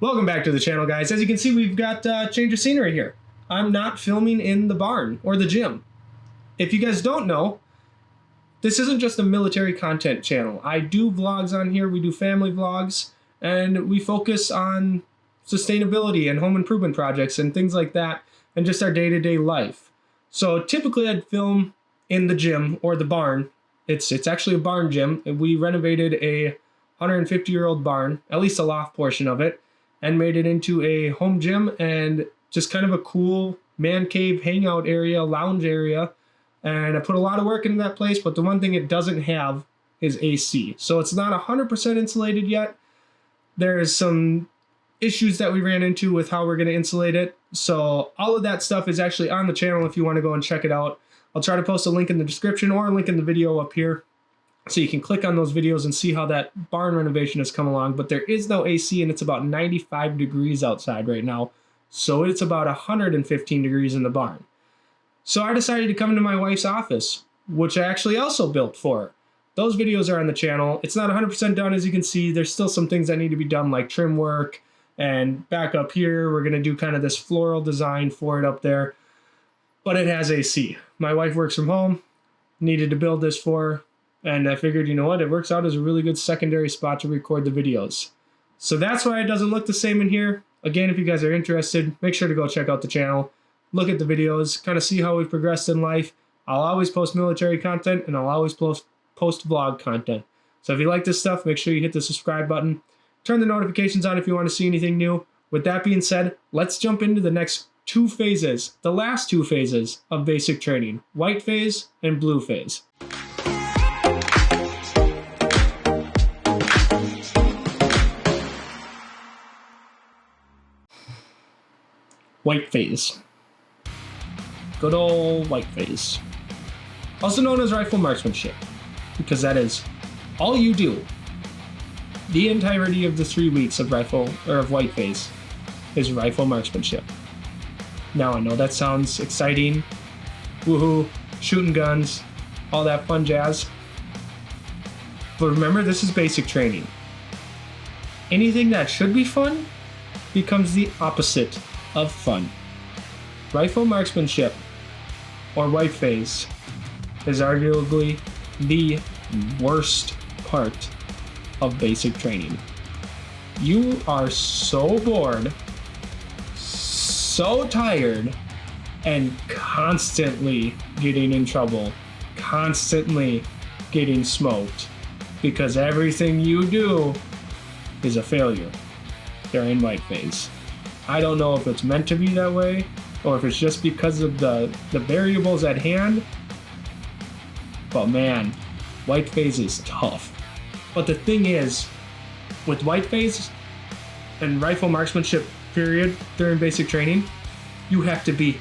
Welcome back to the channel, guys. As you can see, we've got change of scenery here. I'm not filming in the barn or the gym. If you guys don't know, this isn't just a military content channel. I do vlogs on here. We do family vlogs, and we focus on sustainability and home improvement projects and things like that, and just our day-to-day life. So typically I'd film in the gym or the barn. It's actually a barn gym, and we renovated a 150-year-old barn, at least a loft portion of it, and made it into a home gym and just kind of a cool man cave hangout area, lounge area. And I put a lot of work into that place, but the one thing it doesn't have is AC. So it's not 100% insulated yet. There's some issues that we ran into with how we're going to insulate it. So all of that stuff is actually on the channel if you want to go and check it out. I'll try to post a link in the description or a link in the video up here, so you can click on those videos and see how that barn renovation has come along. But there is no AC, and it's about 95 degrees outside right now. So it's about 115 degrees in the barn. So I decided to come into my wife's office, which I actually also built for her. Those videos are on the channel. It's not 100% done, as you can see. There's still some things that need to be done, like trim work. And back up here, we're going to do kind of this floral design for it up there. But it has AC. My wife works from home, needed to build this for her. And I figured, you know what, it works out as a really good secondary spot to record the videos. So that's why it doesn't look the same in here. Again, if you guys are interested, make sure to go check out the channel. Look at the videos, kind of see how we've progressed in life. I'll always post military content, and I'll always post vlog content. So if you like this stuff, make sure you hit the subscribe button. Turn the notifications on if you want to see anything new. With that being said, let's jump into the next two phases, the last two phases of basic training, white phase and blue phase. White phase. Good old white phase. Also known as rifle marksmanship, because that is all you do. The entirety of the 3 weeks of white phase is rifle marksmanship. Now I know that sounds exciting, woohoo, shooting guns, all that fun jazz. But remember, this is basic training. Anything that should be fun becomes the opposite of fun. Rifle marksmanship, or white phase, is arguably the worst part of basic training. You are so bored, so tired, and constantly getting in trouble, constantly getting smoked, because everything you do is a failure during white phase. I don't know if it's meant to be that way, or if it's just because of the variables at hand, but man, white phase is tough. But the thing is, with white phase and rifle marksmanship period during basic training, you have to be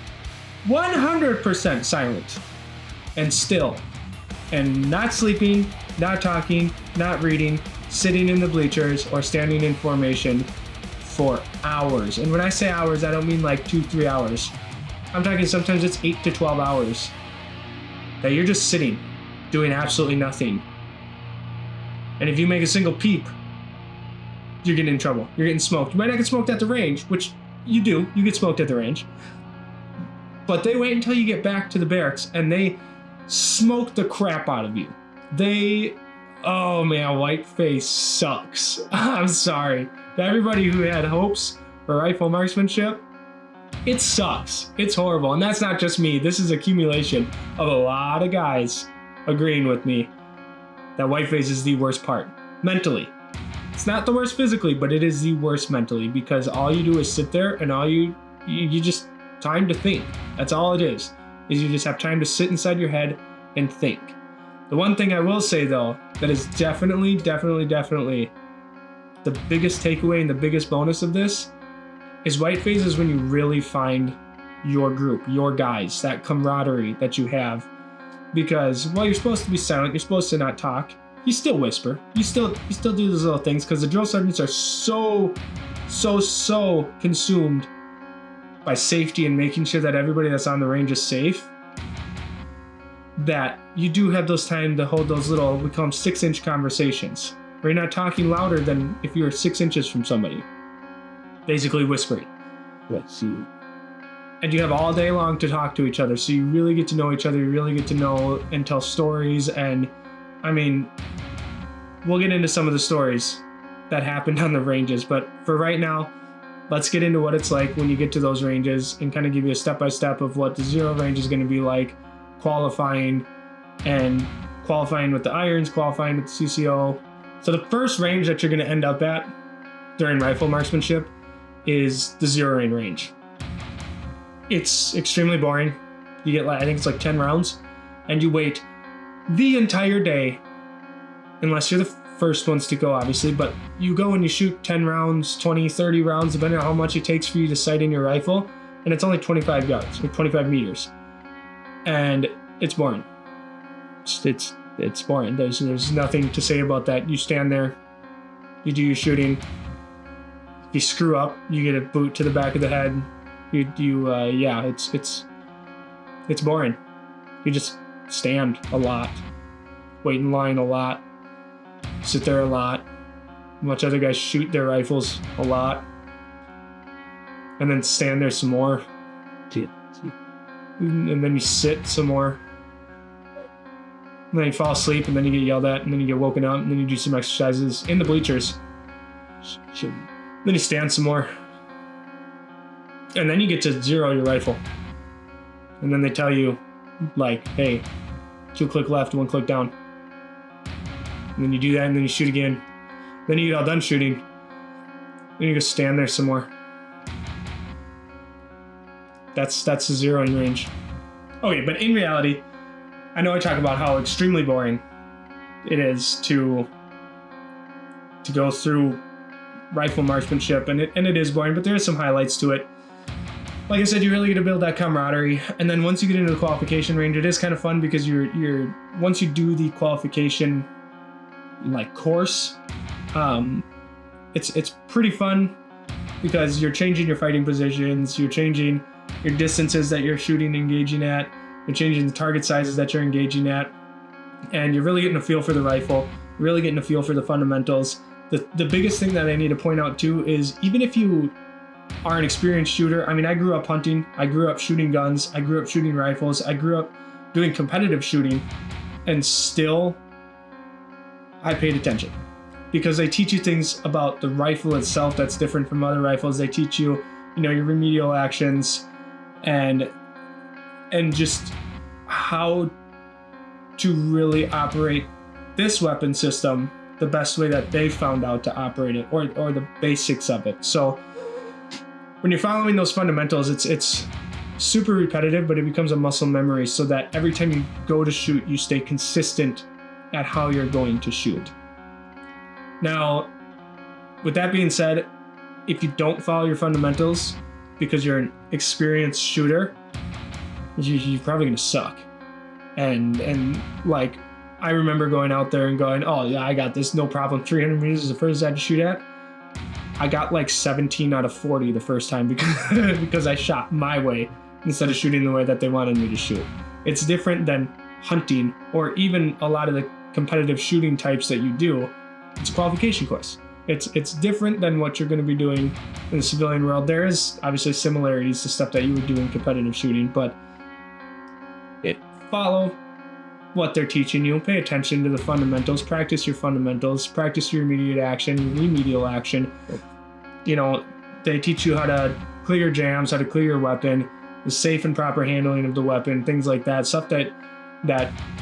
100% silent and still, and not sleeping, not talking, not reading, sitting in the bleachers, or standing in formation for hours. And when I say hours, I don't mean like 2-3 hours. I'm talking sometimes it's 8 to 12 hours that you're just sitting doing absolutely nothing. And if you make a single peep, you're getting in trouble. You're getting smoked. You might not get smoked at the range, which you do. You get smoked at the range. But they wait until you get back to the barracks and they smoke the crap out of you. Oh man, white phase sucks. I'm sorry. To everybody who had hopes for rifle marksmanship, it sucks. It's horrible. And that's not just me. This is accumulation of a lot of guys agreeing with me that white phase is the worst part. Mentally. It's not the worst physically, but it is the worst mentally, because all you do is sit there and you just time to think. That's all it is you just have time to sit inside your head and think. The one thing I will say though, that is definitely the biggest takeaway and the biggest bonus of this is white phase is when you really find your group, your guys, that camaraderie that you have. Because while you're supposed to be silent, you're supposed to not talk, you still whisper, you still do those little things, because the drill sergeants are so consumed by safety and making sure that everybody that's on the range is safe, that you do have those time to hold those little, we call them 6-inch conversations, where you're not talking louder than if you're 6 inches from somebody. basically whispering. Let's see. And you have all day long to talk to each other, so you really get to know each other, you really get to know and tell stories. And I mean, we'll get into some of the stories that happened on the ranges, but for right now, let's get into what it's like when you get to those ranges and kind of give you a step-by-step of what the zero range is going to be like, qualifying with the irons, qualifying with the CCO. So the first range that you're going to end up at during rifle marksmanship is the zeroing range. It's extremely boring. You get I think it's like 10 rounds, and you wait the entire day, unless you're the first ones to go, obviously, but you go and you shoot 10 rounds, 20, 30 rounds, depending on how much it takes for you to sight in your rifle, and it's only 25 yards, or 25 meters. And it's boring. It's boring. There's nothing to say about that. You stand there, you do your shooting. If you screw up, you get a boot to the back of the head. It's boring. You just stand a lot, wait in line a lot, sit there a lot, watch other guys shoot their rifles a lot, and then stand there some more, and then you sit some more, and then you fall asleep, and then you get yelled at, and then you get woken up, and then you do some exercises in the bleachers, then you stand some more, and then you get to zero your rifle, and then they tell you, like, hey, 2 click left, 1 click down. And then you do that, and then you shoot again. Then you get all done shooting. Then you go stand there some more. That's the zeroing range. Okay, but in reality, I know I talk about how extremely boring it is to go through rifle marksmanship, and it is boring, but there is some highlights to it. Like I said, you really get to build that camaraderie, and then once you get into the qualification range, it is kind of fun because you're once you do the qualification like course, it's pretty fun because you're changing your fighting positions, you're changing your distances that you're shooting, engaging at, you're changing the target sizes that you're engaging at, and you're really getting a feel for the rifle, you're really getting a feel for the fundamentals. The biggest thing that I need to point out too is even if you are an experienced shooter, I mean, I grew up hunting, I grew up shooting guns, I grew up shooting rifles, I grew up doing competitive shooting, and still I paid attention because they teach you things about the rifle itself that's different from other rifles. They teach you, your remedial actions and just how to really operate this weapon system the best way that they found out to operate it, or the basics of it. So when you're following those fundamentals, it's super repetitive, but it becomes a muscle memory so that every time you go to shoot, you stay consistent at how you're going to shoot. Now, with that being said, if you don't follow your fundamentals because you're an experienced shooter, you're probably gonna suck. And like, I remember going out there and going, oh yeah, I got this, no problem. 300 meters is the first I had to shoot at. I got like 17 out of 40 the first time because I shot my way instead of shooting the way that they wanted me to shoot. It's different than hunting or even a lot of the competitive shooting types that you do. It's a qualification course. It's different than what you're going to be doing in the civilian world. There is obviously similarities to stuff that you would do in competitive shooting, but follow what they're teaching you. Pay attention to the fundamentals. Practice your fundamentals. Practice your immediate action, your remedial action. They teach you how to clear your jams, how to clear your weapon, the safe and proper handling of the weapon, things like that. Stuff that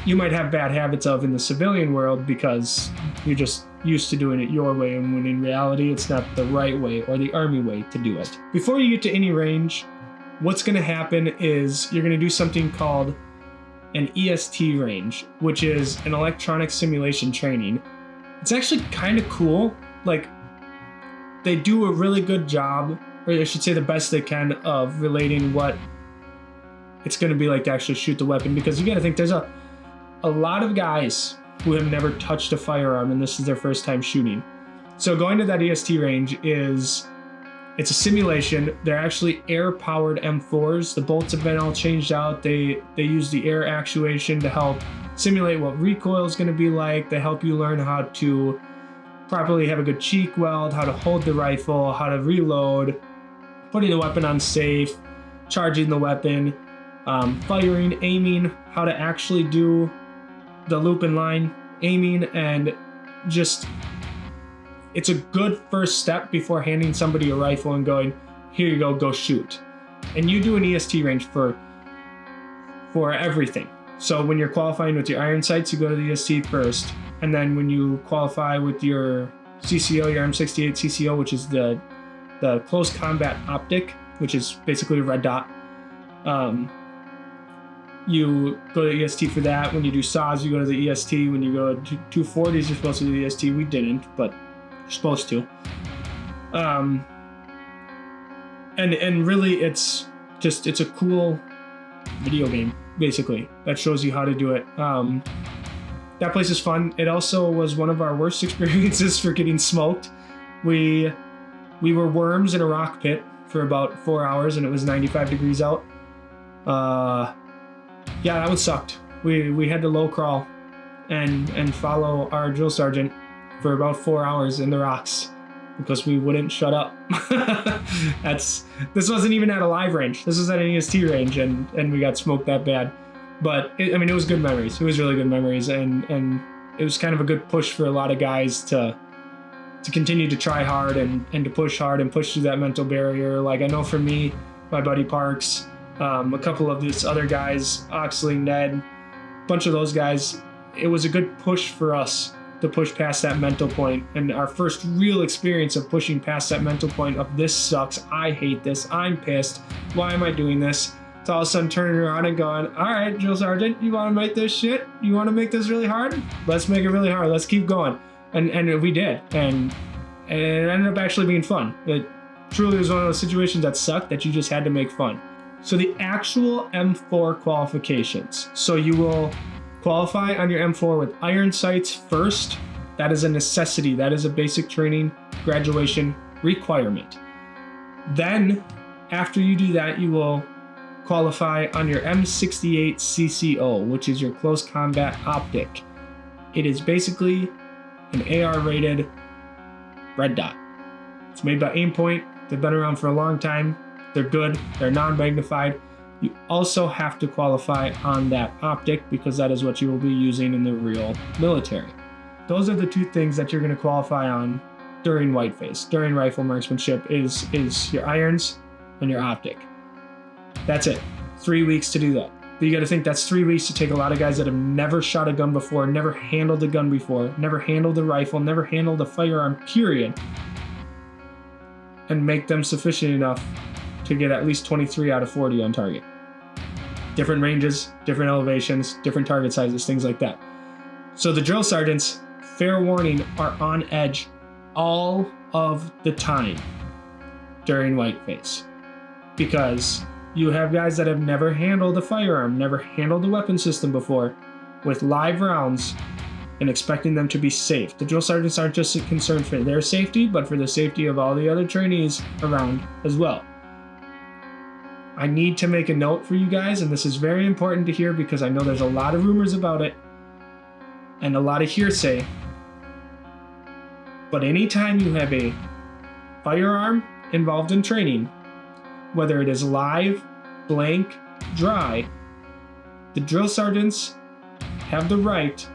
you might have bad habits of in the civilian world because you're just used to doing it your way, and when in reality it's not the right way or the Army way to do it. Before you get to any range, what's going to happen is you're going to do something called an EST range, which is an electronic simulation training. It's actually kind of cool. Like, they do a really good job, or I should say the best they can, of relating what it's going to be like to actually shoot the weapon, because you got to think there's a lot of guys who have never touched a firearm and this is their first time shooting. So going to that EST range it's a simulation. They're actually air-powered M4s. The bolts have been all changed out. They use the air actuation to help simulate what recoil is going to be like. They help you learn how to properly have a good cheek weld, how to hold the rifle, how to reload, putting the weapon on safe, charging the weapon, firing, aiming, how to actually do the loop and line aiming, and just it's a good first step before handing somebody a rifle and going, here you go shoot. And you do an EST range for everything. So when you're qualifying with your iron sights, you go to the EST first, and then when you qualify with your CCO, your M68 CCO, which is the close combat optic, which is basically a red dot, you go to EST for that. When you do saws, you go to the EST. When you go to 240s, you're supposed to do the EST. We didn't, but you're supposed to. And really, it's a cool video game, basically, that shows you how to do it. That place is fun. It also was one of our worst experiences for getting smoked. We were worms in a rock pit for about 4 hours, and it was 95 degrees out. Yeah, that one sucked. We had to low crawl and follow our drill sergeant for about 4 hours in the rocks because we wouldn't shut up. This wasn't even at a live range. This was at an EST range, and we got smoked that bad. But it was good memories. It was really good memories, and it was kind of a good push for a lot of guys to continue to try hard and to push hard and push through that mental barrier. Like, I know for me, my buddy Parks, a couple of these other guys, Oxley, Ned, a bunch of those guys, it was a good push for us to push past that mental point. And our first real experience of pushing past that mental point of this sucks, I hate this, I'm pissed, why am I doing this? To all of a sudden turning around and going, all right, drill sergeant, you want to make this shit? You want to make this really hard? Let's make it really hard. Let's keep going. And we did. And it ended up actually being fun. It truly was one of those situations that sucked that you just had to make fun. So the actual M4 qualifications. So you will qualify on your M4 with iron sights first. That is a necessity. That is a basic training graduation requirement. Then, after you do that, you will qualify on your M68 CCO, which is your close combat optic. It is basically an AR rated red dot. It's made by Aimpoint. They've been around for a long time. They're good. They're non-magnified. You also have to qualify on that optic because that is what you will be using in the real military. Those are the two things that you're going to qualify on during whiteface, during rifle marksmanship, is your irons and your optic. That's it. 3 weeks to do that. But you got to think that's 3 weeks to take a lot of guys that have never shot a gun before, never handled a gun before, never handled a rifle, never handled a firearm, period, and make them sufficient enough to get at least 23 out of 40 on target. Different ranges, different elevations, different target sizes, things like that. So the drill sergeants, fair warning, are on edge all of the time during whiteface, because you have guys that have never handled a firearm, never handled a weapon system before, with live rounds, and expecting them to be safe. The drill sergeants aren't just concerned for their safety, but for the safety of all the other trainees around as well. I need to make a note for you guys, and this is very important to hear because I know there's a lot of rumors about it and a lot of hearsay. But anytime you have a firearm involved in training, whether it is live, blank, dry, the drill sergeants have the right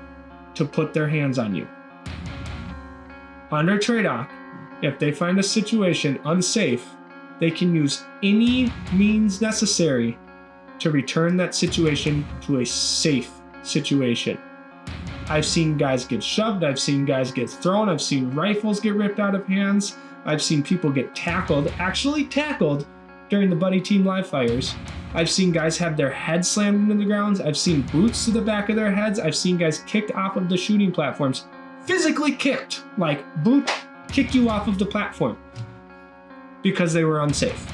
to put their hands on you. Under TRADOC, if they find a situation unsafe, they can use any means necessary to return that situation to a safe situation. I've seen guys get shoved, I've seen guys get thrown, I've seen rifles get ripped out of hands, I've seen people get tackled, actually tackled, during the buddy team live fires. I've seen guys have their heads slammed into the grounds. I've seen boots to the back of their heads. I've seen guys kicked off of the shooting platforms. Physically kicked, like boot kicked you off of the platform because they were unsafe.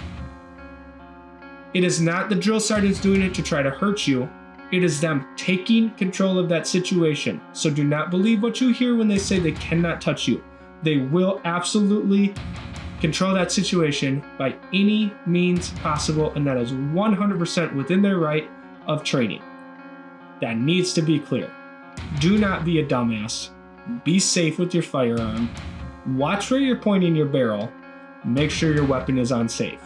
It is not the drill sergeants doing it to try to hurt you. It is them taking control of that situation. So do not believe what you hear when they say they cannot touch you. They will absolutely control that situation by any means possible, and that is 100% within their right of training. That needs to be clear. Do not be a dumbass. Be safe with your firearm. Watch where you're pointing your barrel. Make sure your weapon is on safe.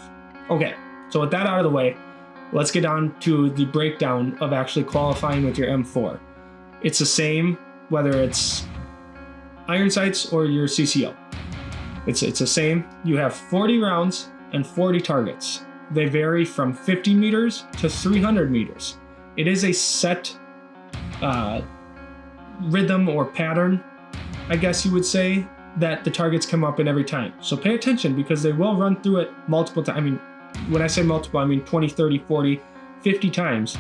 Okay, so with that out of the way, let's get down to the breakdown of actually qualifying with your M4. It's the same whether it's iron sights or your CCO. It's the same. You have 40 rounds and 40 targets. They vary from 50 meters to 300 meters. It is a set rhythm or pattern, I guess you would say, that the targets come up in every time. So pay attention because they will run through it multiple times. I mean, when I say multiple, I mean 20, 30, 40, 50 times.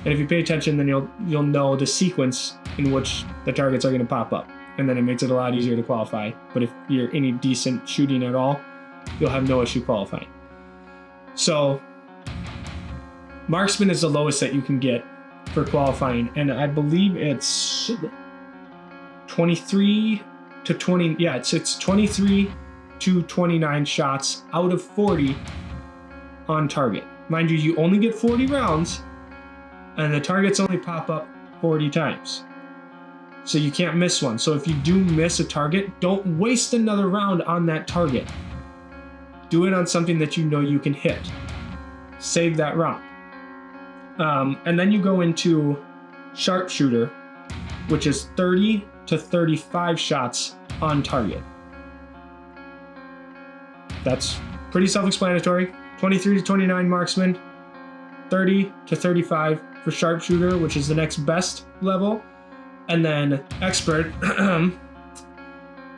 And if you pay attention, then you'll know the sequence in which the targets are going to pop up. And then it makes it a lot easier to qualify. But if you're any decent shooting at all, you'll have no issue qualifying. So marksman is the lowest that you can get for qualifying. And I believe it's 23 to 20. Yeah, it's 23 to 29 shots out of 40 on target. Mind you, you only get 40 rounds and the targets only pop up 40 times. So you can't miss one. So if you do miss a target, don't waste another round on that target. Do it on something that you know you can hit. Save that round. And then you go into sharpshooter, which is 30 to 35 shots on target. That's pretty self-explanatory. 23 to 29 marksman, 30 to 35 for sharpshooter, which is the next best level. And then expert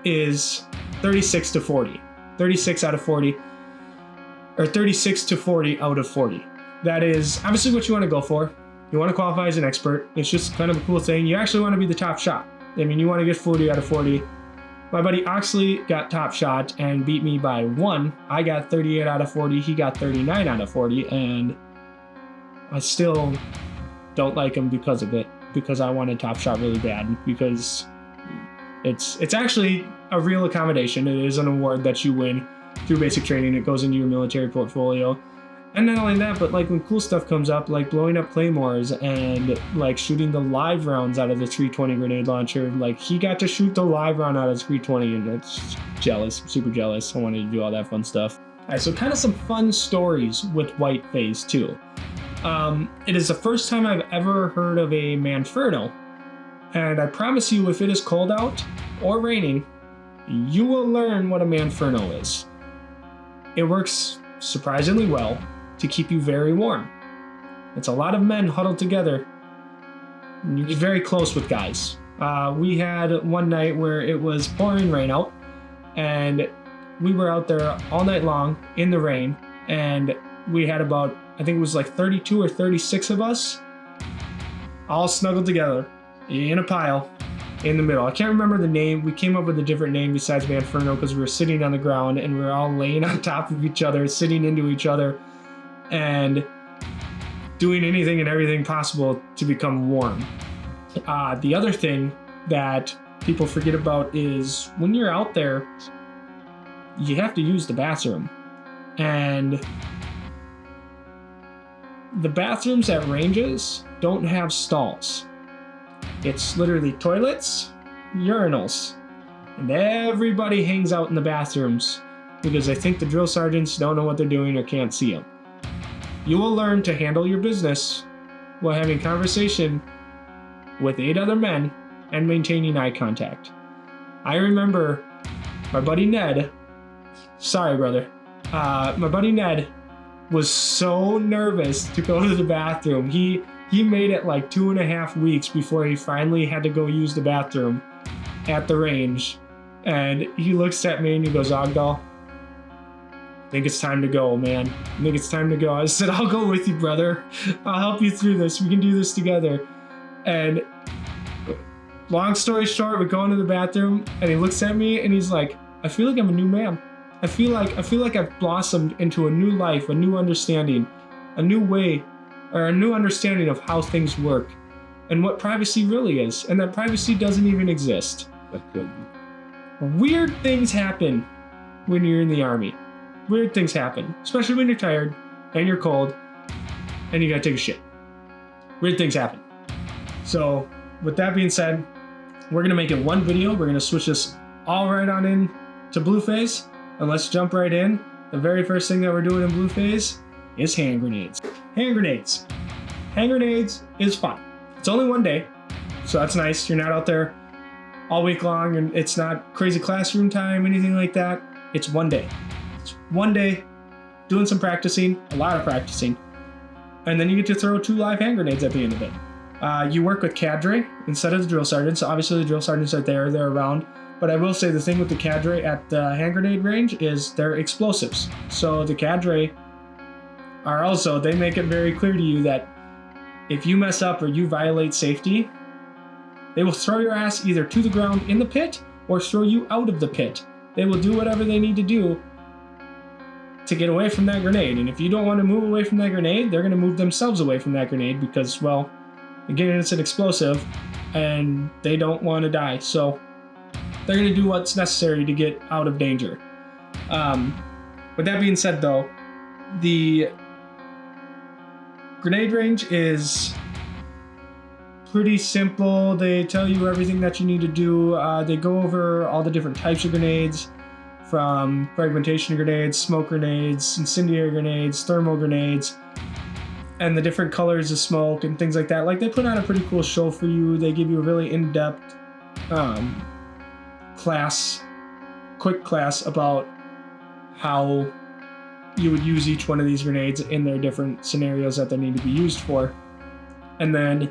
is 36 to 40. 36 out of 40, or 36 to 40 out of 40. That is obviously what you want to go for. You want to qualify as an expert. It's just kind of a cool thing. You actually want to be the top shot. I mean, you want to get 40 out of 40. My buddy Oxley got top shot and beat me by 1. I got 38 out of 40. He got 39 out of 40. And I still don't like him because of it. Because I wanted top shot really bad. Because it's actually a real accommodation. It is an award that you win through basic training. It goes into your military portfolio. And not only that, but like when cool stuff comes up, like blowing up claymores and like shooting the live rounds out of the 320 grenade launcher, like he got to shoot the live round out of the 320 and it's jealous, super jealous. I wanted to do all that fun stuff. All right, so kind of some fun stories with White Phase too. It is the first time I've ever heard of a Manferno. And I promise you, if it is cold out or raining, you will learn what a Manferno is. It works surprisingly well to keep you very warm. It's a lot of men huddled together. You get very close with guys. We had one night where it was pouring rain out, and we were out there all night long in the rain, and we had about, I think it was like 32 or 36 of us, all snuggled together in a pile in the middle. I can't remember the name. We came up with a different name besides Manferno because we were sitting on the ground and we were all laying on top of each other, sitting into each other, and doing anything and everything possible to become warm. The other thing that people forget about is when you're out there, you have to use the bathroom. And the bathrooms at ranges don't have stalls. It's literally toilets, urinals, and everybody hangs out in the bathrooms because they think the drill sergeants don't know what they're doing or can't see them. You will learn to handle your business while having conversation with 8 other men and maintaining eye contact. I remember my buddy Ned, sorry brother, my buddy Ned was so nervous to go to the bathroom. He made it like 2.5 weeks before he finally had to go use the bathroom at the range. And he looks at me and he goes, Ogdal, I think it's time to go, man. I think it's time to go. I said, I'll go with you, brother. I'll help you through this. We can do this together. And long story short, we go into the bathroom and he looks at me and he's like, I feel like I'm a new man. I feel like I've blossomed into a new life, a new understanding, a new way, or a new understanding of how things work and what privacy really is, and that privacy doesn't even exist. That could be. Weird things happen when you're in the army. Weird things happen, especially when you're tired and you're cold and you gotta take a shit. Weird things happen. So with that being said, we're gonna make it one video. We're gonna switch this all right on in to blue phase, and let's jump right in. The very first thing that we're doing in blue phase is hand grenades. Hand grenades. Hand grenades is fun. It's only one day, so that's nice. You're not out there all week long, and it's not crazy classroom time, anything like that. It's one day. It's one day, doing some practicing, a lot of practicing, and then you get to throw 2 live hand grenades at the end of it. You work with cadre instead of the drill sergeants. So obviously the drill sergeants are there, they're around. But I will say the thing with the cadre at the hand grenade range is they're explosives. So the cadre are also, they make it very clear to you that if you mess up or you violate safety, they will throw your ass either to the ground in the pit or throw you out of the pit. They will do whatever they need to do to get away from that grenade. And if you don't want to move away from that grenade, they're going to move themselves away from that grenade because, well, again, it's an explosive and they don't want to die. So they're going to do what's necessary to get out of danger. With that being said, though, the grenade range is pretty simple. They tell you everything that you need to do. They go over all the different types of grenades, from fragmentation grenades, smoke grenades, incendiary grenades, thermal grenades, and the different colors of smoke and things like that. Like, they put on a pretty cool show for you. They give you a really in-depth quick class about how you would use each one of these grenades in their different scenarios that they need to be used for. And then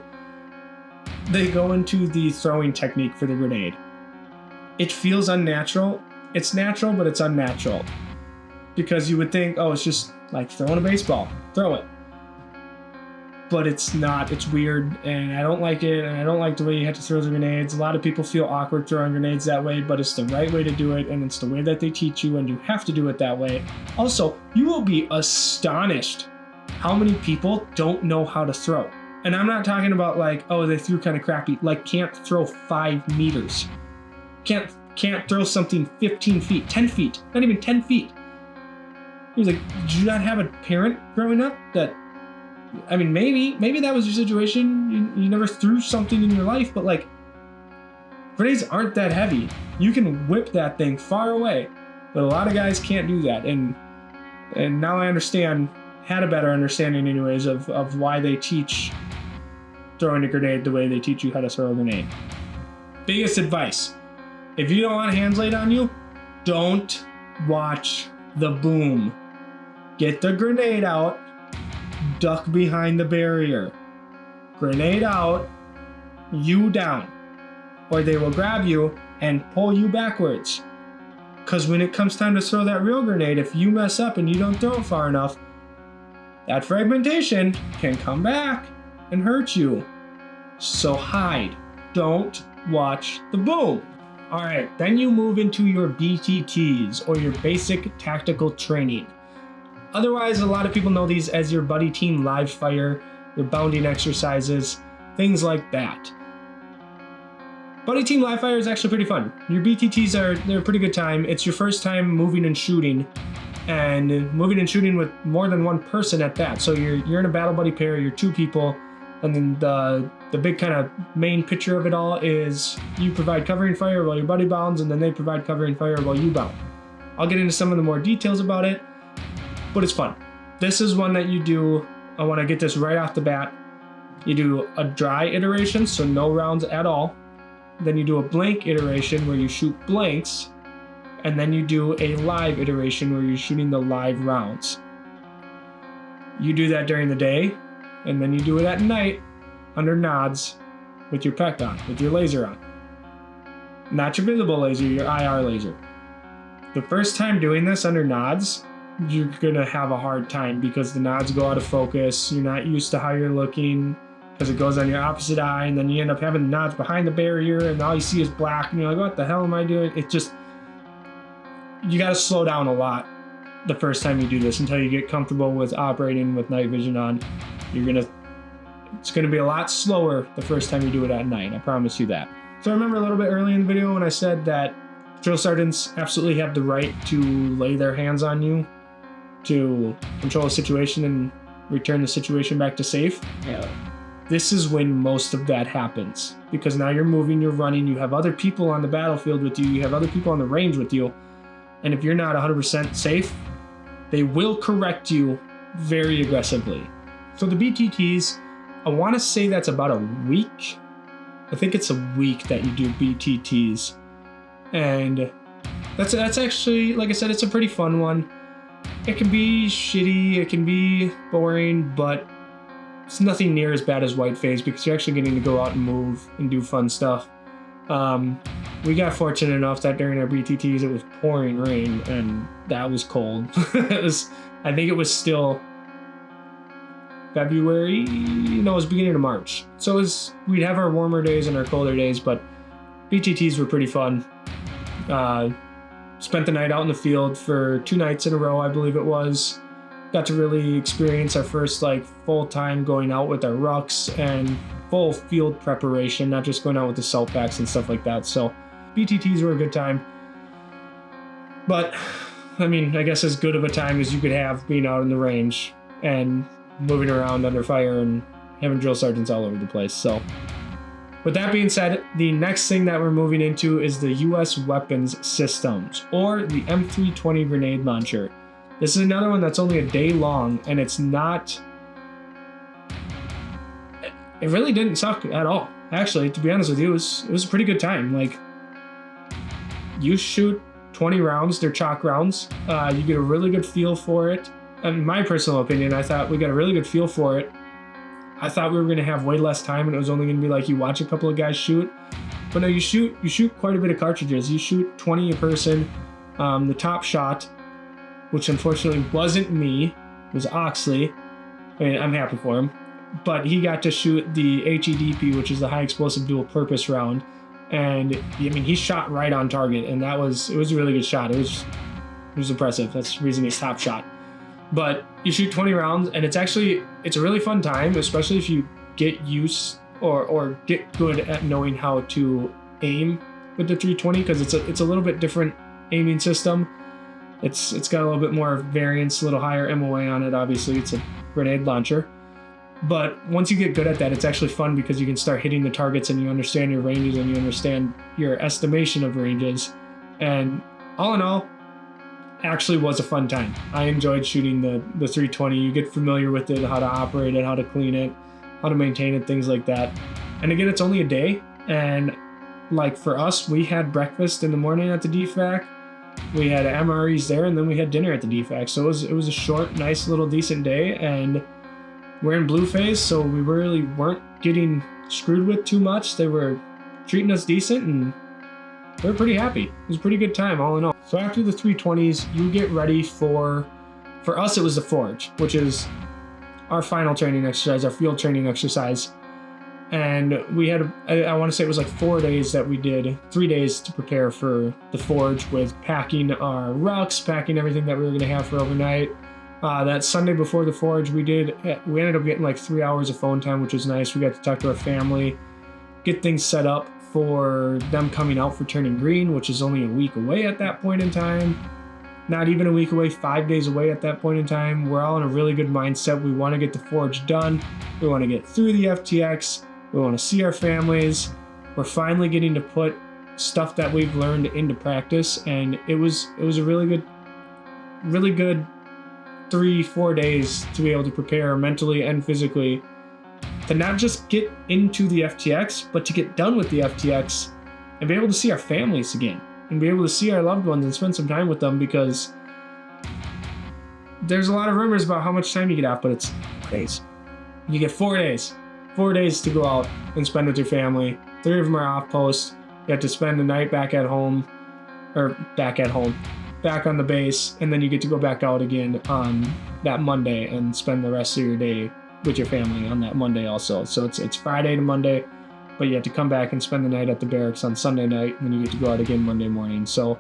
they go into the throwing technique for the grenade. It feels unnatural. It's natural, but it's unnatural. Because you would think, oh, it's just like throwing a baseball. Throw it. But it's not. It's weird, and I don't like it, and I don't like the way you have to throw the grenades. A lot of people feel awkward throwing grenades that way, but it's the right way to do it, and it's the way that they teach you, and you have to do it that way. Also, you will be astonished how many people don't know how to throw. And I'm not talking about like, oh, they threw kind of crappy, like can't throw 5 meters. Can't throw something 15 feet, 10 feet, not even 10 feet. He was like, did you not have a parent growing up that, I mean, maybe that was your situation. You never threw something in your life, but like, grenades aren't that heavy. You can whip that thing far away, but a lot of guys can't do that. And now I had a better understanding anyways of why they teach throwing a grenade the way they teach you how to throw a grenade. Biggest advice, if you don't want hands laid on you, don't watch the boom. Get the grenade out, duck behind the barrier. Grenade out, you down. Or they will grab you and pull you backwards. Because when it comes time to throw that real grenade, if you mess up and you don't throw it far enough, that fragmentation can come back and hurt you. So hide. Don't watch the boom. Alright, then you move into your BTTs, or your basic tactical training. Otherwise, a lot of people know these as your buddy team live fire, your bounding exercises, things like that. Buddy team live fire is actually pretty fun. Your BTTs they're a pretty good time. It's your first time moving and shooting with more than one person at that. So you're in a battle buddy pair, you're 2 people, and then the big kind of main picture of it all is you provide covering fire while your buddy bounds, and then they provide covering fire while you bound. I'll get into some of the more details about it, but it's fun. This is one that you do, I want to get this right off the bat. You do a dry iteration, so no rounds at all. Then you do a blank iteration where you shoot blanks, and then you do a live iteration where you're shooting the live rounds. You do that during the day, and then you do it at night under nods with your PEC on, with your laser on. Not your visible laser, your IR laser. The first time doing this under nods, you're gonna have a hard time because the nods go out of focus. You're not used to how you're looking because it goes on your opposite eye, and then you end up having the nods behind the barrier, and all you see is black, and you're like, what the hell am I doing? It just, you gotta slow down a lot the first time you do this until you get comfortable with operating with night vision on. It's gonna be a lot slower the first time you do it at night, I promise you that. So I remember a little bit early in the video when I said that drill sergeants absolutely have the right to lay their hands on you to control a situation and return the situation back to safe. Yeah. this is when most of that happens, because now you're moving, you're running, you have other people on the battlefield with you, you have other people on the range with you, and if you're not 100% safe, they will correct you very aggressively. So the BTTs, I want to say that's about a week. I think it's a week that you do BTTs, and that's actually, like I said, it's a pretty fun one. It can be shitty, it can be boring, but it's nothing near as bad as White Phase because you're actually getting to go out and move and do fun stuff. We got fortunate enough that during our BTTs it was pouring rain and that was cold. I think it was still February, no, it was beginning of March. So we'd have our warmer days and our colder days, but BTTs were pretty fun. Spent the night out in the field for 2 nights in a row, I believe it was. Got to really experience our first full time going out with our rucks and full field preparation, not just going out with the salt packs and stuff like that. So BTTs were a good time. But I mean, I guess as good of a time as you could have being out in the range and moving around under fire and having drill sergeants all over the place. So with that being said, the next thing that we're moving into is the US weapons systems, or the M320 grenade launcher. This is another one that's only a day long, and it really didn't suck at all. Actually, to be honest with you, it was a pretty good time. You shoot 20 rounds, they're chalk rounds. You get a really good feel for it. In my personal opinion, I thought we got a really good feel for it. I thought we were going to have way less time, and it was only going to be you watch a couple of guys shoot. But no, you shoot quite a bit of cartridges. You shoot 20 a person. The top shot, which unfortunately wasn't me, was Oxley. I mean, I'm happy for him. But he got to shoot the HEDP, which is the high explosive dual purpose round. And I mean, he shot right on target, and it was a really good shot. It was impressive. That's the reason he's top shot. But you shoot 20 rounds, and it's a really fun time, especially if you get used or get good at knowing how to aim with the 320, because it's a little bit different aiming system. It's got a little bit more variance, a little higher MOA on it. Obviously, it's a grenade launcher. But once you get good at that, it's actually fun because you can start hitting the targets and you understand your ranges and you understand your estimation of ranges. And all in all, actually was a fun time. I enjoyed shooting the 320. You get familiar with it, how to operate it, how to clean it, how to maintain it, things like that. And again, it's only a day. And for us, we had breakfast in the morning at the DFAC. We had MREs there, and then we had dinner at the DFAC. So it was a short, nice, little decent day. And we're in blue phase, so we really weren't getting screwed with too much. They were treating us decent, and we were pretty happy. It was a pretty good time, all in all. So after the 320s, you get ready for us, it was the Forge, which is our final training exercise, our field training exercise. And we had, I want to say it was 4 days that we did, 3 days to prepare for the Forge, with packing our rucks, packing everything that we were going to have for overnight. That Sunday before the Forge, we ended up getting 3 hours of phone time, which was nice. We got to talk to our family, get things set up for them coming out for turning green, which is only a week away at that point in time. Not even a week away, 5 days away at that point in time. We're all in a really good mindset. We want to get the Forge done. We want to get through the FTX. We want to see our families. We're finally getting to put stuff that we've learned into practice, and it was a really good 3-4 days to be able to prepare mentally and physically to not just get into the FTX, but to get done with the FTX and be able to see our families again and be able to see our loved ones and spend some time with them, because there's a lot of rumors about how much time you get off, but it's days. You get 4 days. 4 days to go out and spend with your family. 3 of them are off post. You have to spend the night back on the base, and then you get to go back out again on that Monday and spend the rest of your day with your family on that Monday also. So it's Friday to Monday, but you have to come back and spend the night at the barracks on Sunday night, and then you get to go out again Monday morning. So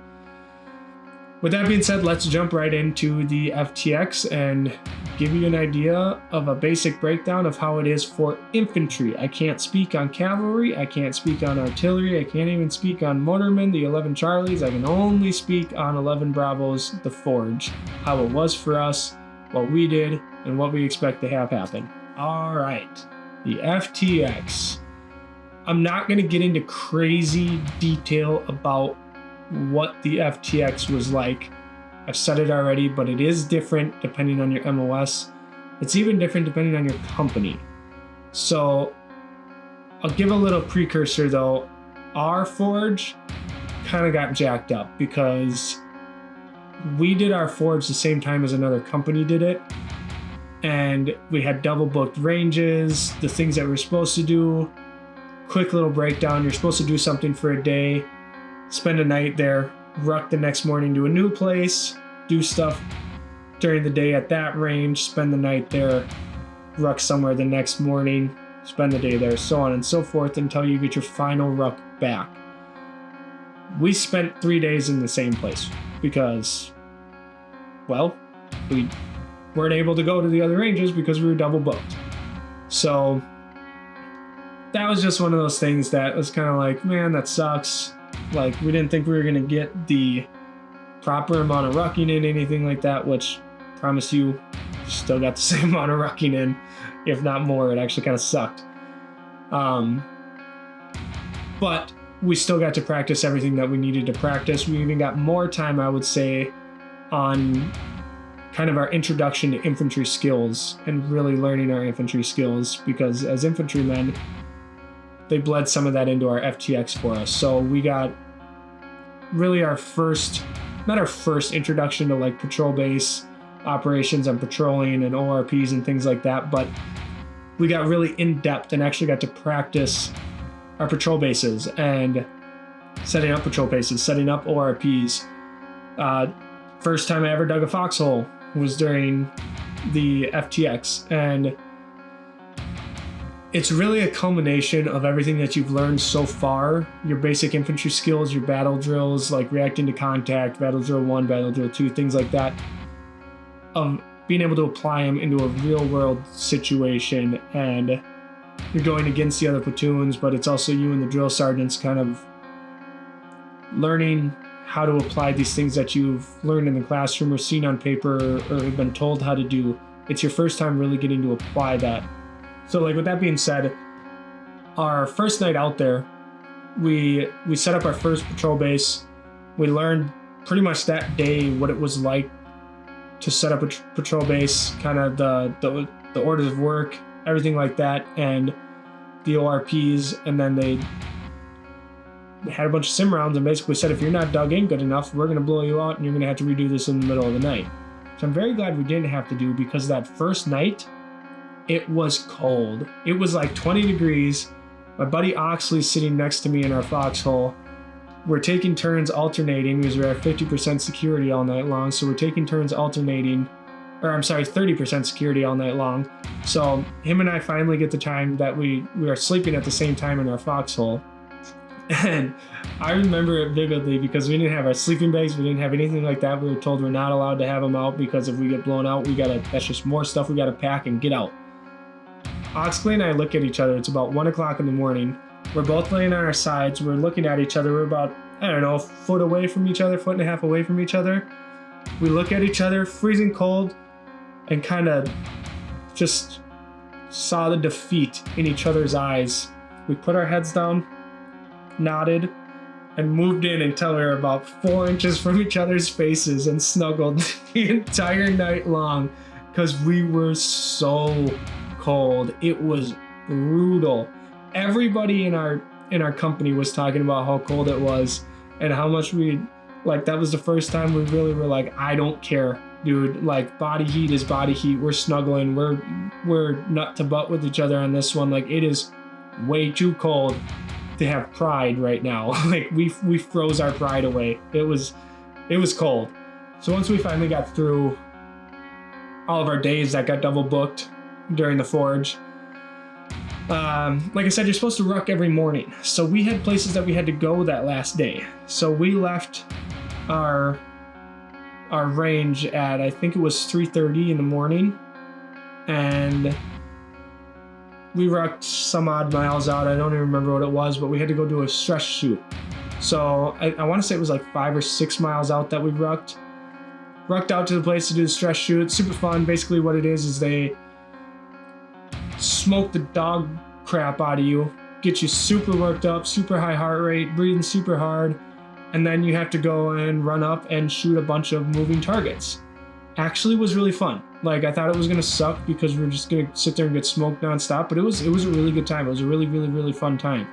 with that being said, let's jump right into the FTX and give you an idea of a basic breakdown of how it is for infantry. I can't speak on cavalry, I can't speak on artillery, I can't even speak on motormen, the 11 Charlies. I can only speak on 11 Bravos, the Forge, how it was for us, what we did, and what we expect to have happen. All right. The FTX. I'm not going to get into crazy detail about what the FTX was like. I've said it already, but it is different depending on your MOS. It's even different depending on your company. So I'll give a little precursor though. Our Forge kind of got jacked up because we did our Forge the same time as another company did it. And we had double booked ranges, the things that we're supposed to do. Quick little breakdown. You're supposed to do something for a day, spend a night there, ruck the next morning to a new place, do stuff during the day at that range, spend the night there, ruck somewhere the next morning, spend the day there, so on and so forth until you get your final ruck back. We spent 3 days in the same place because, well, we weren't able to go to the other ranges because we were double booked. So that was just one of those things that was kind of like, man, that sucks. Like, we didn't think we were going to get the proper amount of rucking in, anything like that, which, promise you, still got the same amount of rucking in, if not more. It actually kind of sucked. But we still got to practice everything that we needed to practice. We even got more time, I would say, on kind of our introduction to infantry skills and really learning our infantry skills, because as infantrymen, they bled some of that into our FTX for us. So we got really our first, not our first introduction to like patrol base operations and patrolling and ORPs and things like that, but we got really in depth and actually got to practice our patrol bases and setting up patrol bases, setting up ORPs. First time I ever dug a foxhole was during the FTX, and it's really a culmination of everything that you've learned so far, your basic infantry skills, your battle drills, like reacting to contact, battle drill 1, battle drill 2, things like that, of being able to apply them into a real world situation. And you're going against the other platoons, but it's also you and the drill sergeants kind of learning how to apply these things that you've learned in the classroom or seen on paper or have been told how to do. It's your first time really getting to apply that. So like, with that being said, our first night out there, we set up our first patrol base. We learned pretty much that day what it was like to set up a patrol base, kind of the orders of work, everything like that, and the ORPs. And then they had a bunch of sim rounds and basically said, if you're not dug in good enough, we're going to blow you out and you're going to have to redo this in the middle of the night. So I'm very glad we didn't have to do, because that first night, it was cold. It was like 20 degrees. My buddy Oxley's sitting next to me in our foxhole. We're taking turns alternating because we're at 50% security all night long. So we're taking turns alternating, or I'm sorry, 30% security all night long. So him and I finally get the time that we are sleeping at the same time in our foxhole. And I remember it vividly because we didn't have our sleeping bags. We didn't have anything like that. We were told we're not allowed to have them out because if we get blown out, that's just more stuff we got to pack and get out. Oxley and I look at each other. It's about 1 o'clock in the morning. We're both laying on our sides. We're looking at each other. We're about, I don't know, a foot away from each other, 1.5 feet away from each other. We look at each other, freezing cold, and kind of just saw the defeat in each other's eyes. We put our heads down, nodded, and moved in until we were about 4 inches from each other's faces and snuggled the entire night long because we were so cold. It was brutal. Everybody in our company was talking about how cold it was and how much that was the first time we really were like, I don't care, dude. Like, body heat is body heat. We're snuggling. We're nut to butt with each other on this one. Like, it is way too cold to have pride right now. Like, we froze our pride away. It was cold. So once we finally got through all of our days that got double booked during the Forge, like I said, you're supposed to ruck every morning. So we had places that we had to go that last day. So we left our range at, I think it was 3:30 in the morning, and we rucked some odd miles out. I don't even remember what it was, but we had to go do a stress shoot. So I want to say it was like 5 or 6 miles out that we rucked out to the place to do the stress shoot. Super fun. Basically what it is they smoke the dog crap out of you, get you super worked up, super high heart rate, breathing super hard, and then you have to go and run up and shoot a bunch of moving targets. Actually was really fun. Like, I thought it was gonna suck because we're just gonna sit there and get smoked nonstop, but it was a really good time. It was a really, really, really fun time.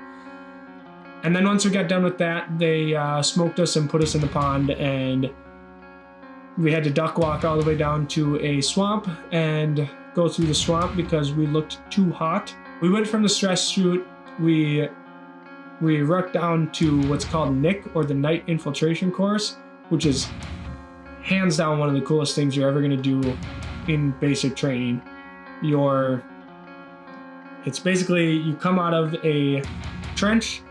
And then once we got done with that, they smoked us and put us in the pond, and we had to duck walk all the way down to a swamp and go through the swamp because we looked too hot. We went from the stress shoot, we rucked down to what's called NIC, or the Night Infiltration Course, which is hands down one of the coolest things you're ever going to do in basic training. It's basically, you come out of a trench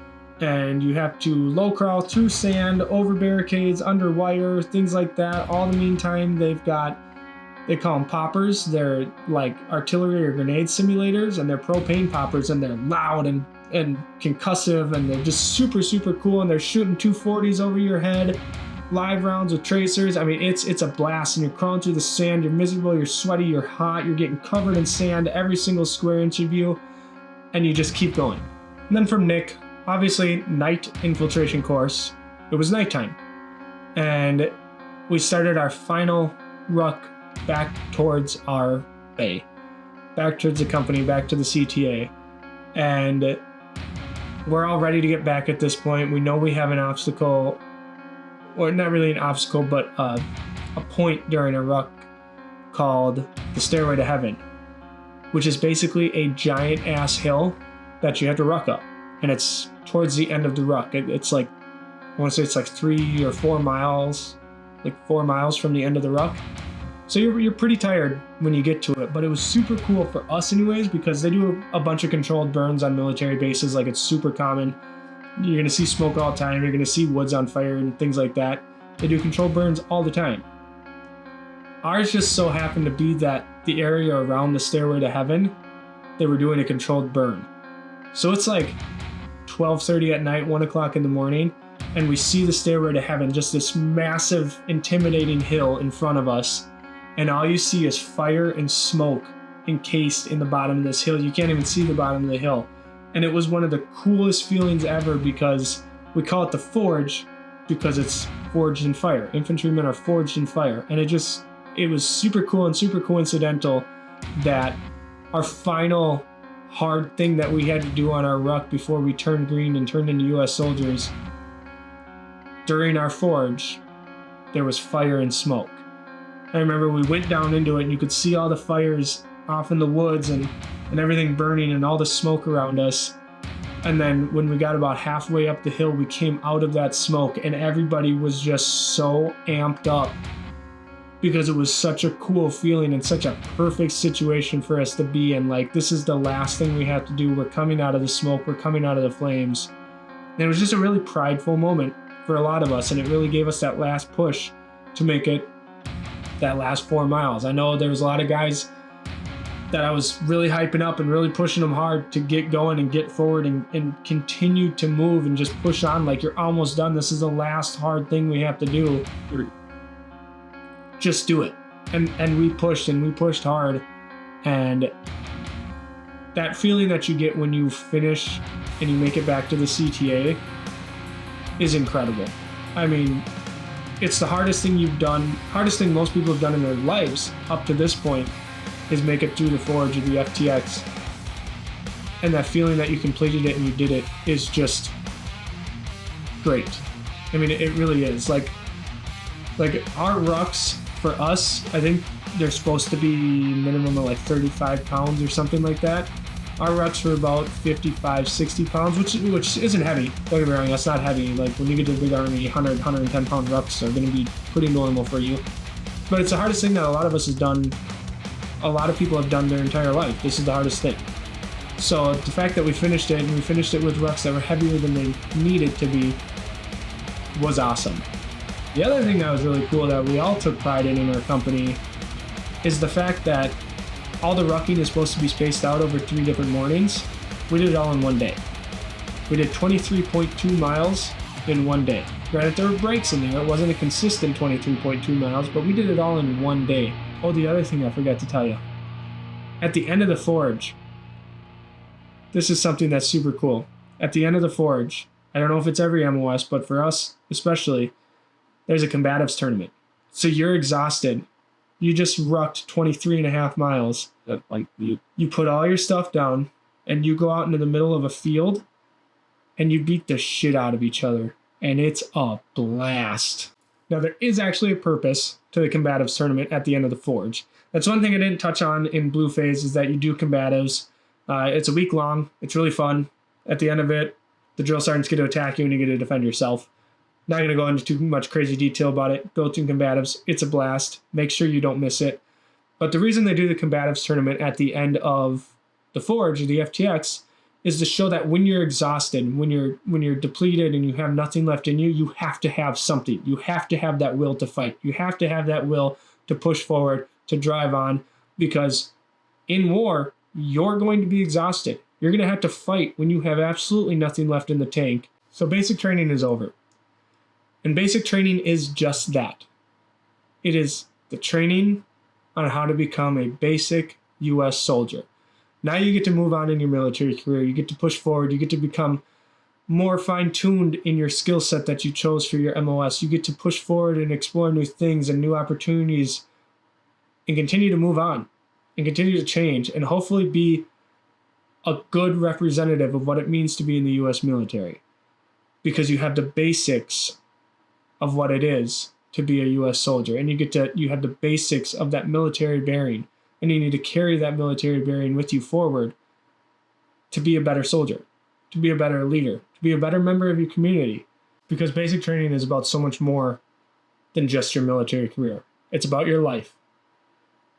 and you have to low crawl through sand, over barricades, under wire, things like that. All the meantime, they call them poppers. They're like artillery or grenade simulators, and they're propane poppers, and they're loud and concussive, and they're just super, super cool, and they're shooting 240s over your head, live rounds with tracers. I mean, it's a blast, and you're crawling through the sand, you're miserable, you're sweaty, you're hot, you're getting covered in sand every single square inch of you, and you just keep going. And then from NIC, obviously, Night Infiltration Course, it was nighttime, and we started our final ruck back towards our bay, back towards the company, back to the CTA, and we're all ready to get back at this point. We know we have an obstacle, or not really an obstacle, but a point during a ruck called the Stairway to Heaven, which is basically a giant ass hill that you have to ruck up, and it's towards the end of the ruck. It's like, I want to say it's like 3 or 4 miles, like 4 miles from the end of the ruck. So you're pretty tired when you get to it, but it was super cool for us anyways, because they do a bunch of controlled burns on military bases. Like, it's super common. You're gonna see smoke all the time. You're gonna see woods on fire and things like that. They do controlled burns all the time. Ours just so happened to be that the area around the Stairway to Heaven, they were doing a controlled burn. So it's like 12:30 at night, 1 o'clock in the morning, and we see the Stairway to Heaven, just this massive, intimidating hill in front of us. And all you see is fire and smoke encased in the bottom of this hill. You can't even see the bottom of the hill. And it was one of the coolest feelings ever, because we call it the Forge because it's forged in fire. Infantrymen are forged in fire. And it was super cool and super coincidental that our final hard thing that we had to do on our ruck before we turned green and turned into US soldiers, during our forge, there was fire and smoke. I remember we went down into it and you could see all the fires off in the woods and everything burning and all the smoke around us. And then when we got about halfway up the hill, we came out of that smoke and everybody was just so amped up because it was such a cool feeling and such a perfect situation for us to be in. Like, this is the last thing we have to do. We're coming out of the smoke. We're coming out of the flames. And it was just a really prideful moment for a lot of us. And it really gave us that last push to make it that last 4 miles. I know there was a lot of guys that I was really hyping up and really pushing them hard to get going and get forward and continue to move and just push on. Like, you're almost done. This is the last hard thing we have to do. Just do it. And we pushed hard. And that feeling that you get when you finish and you make it back to the CTA is incredible. I mean, it's the hardest thing hardest thing most people have done in their lives up to this point is make it through the Forge or the FTX. And that feeling that you completed it and you did it is just great. I mean, it really is. Like our rucks for us, I think they're supposed to be minimum of like 35 pounds or something like that. Our rucks were about 55, 60 pounds, which isn't heavy. Don't get me wrong, that's not heavy. Like, when you get to the big army, 100, 110 pound rucks are going to be pretty normal for you. But it's the hardest thing that a lot of us has done, a lot of people have done their entire life. This is the hardest thing. So the fact that we finished it, and we finished it with rucks that were heavier than they needed to be, was awesome. The other thing that was really cool that we all took pride in our company is the fact that all the rucking is supposed to be spaced out over 3 different mornings. We did it all in one day. We did 23.2 miles in one day. Granted, there were breaks in there. It wasn't a consistent 23.2 miles, but we did it all in one day. Oh, the other thing I forgot to tell you. At the end of the Forge, this is something that's super cool. At the end of the Forge, I don't know if it's every MOS, but for us especially, there's a Combatives tournament. So you're exhausted. You just rucked 23.5 miles. Like You put all your stuff down and you go out into the middle of a field and you beat the shit out of each other. And it's a blast. Now, there is actually a purpose to the Combatives tournament at the end of the Forge. That's one thing I didn't touch on in Blue Phase is that you do Combatives. It's a week long. It's really fun. At the end of it, the drill sergeants get to attack you and you get to defend yourself. Not going to go into too much crazy detail about it. Go to Combatives. It's a blast. Make sure you don't miss it. But the reason they do the Combatives tournament at the end of the Forge or the FTX is to show that when you're exhausted, when you're depleted and you have nothing left in you, you have to have something. You have to have that will to fight. You have to have that will to push forward, to drive on, because in war, you're going to be exhausted. You're going to have to fight when you have absolutely nothing left in the tank. So basic training is over. And basic training is just that. It is the training on how to become a basic U.S. soldier. Now you get to move on in your military career. You get to push forward. You get to become more fine-tuned in your skill set that you chose for your MOS. You get to push forward and explore new things and new opportunities and continue to move on and continue to change and hopefully be a good representative of what it means to be in the U.S. military, because you have the basics of what it is to be a U.S. soldier, and you have the basics of that military bearing, and you need to carry that military bearing with you forward to be a better soldier, to be a better leader, to be a better member of your community, because basic training is about so much more than just your military career. It's about your life.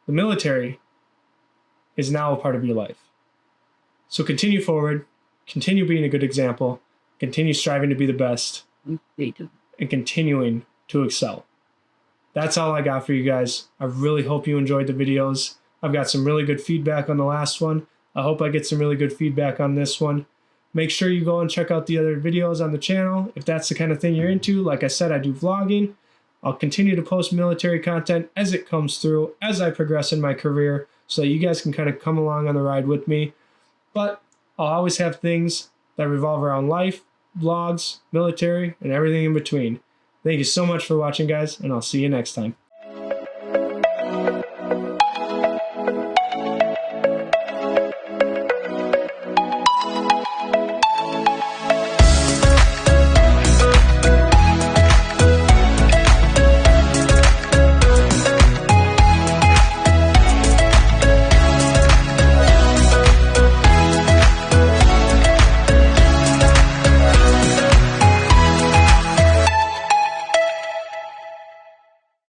The military is now a part of your life. So continue forward, continue being a good example, continue striving to be the best, and continuing to excel. That's all I got for you guys. I really hope you enjoyed the videos. I've got some really good feedback on the last one. I hope I get some really good feedback on this one. Make sure you go and check out the other videos on the channel if that's the kind of thing you're into. Like I said, I do vlogging. I'll continue to post military content as it comes through, as I progress in my career, so that you guys can kind of come along on the ride with me. But I'll always have things that revolve around life, vlogs, military, and everything in between. Thank you so much for watching, guys, and I'll see you next time.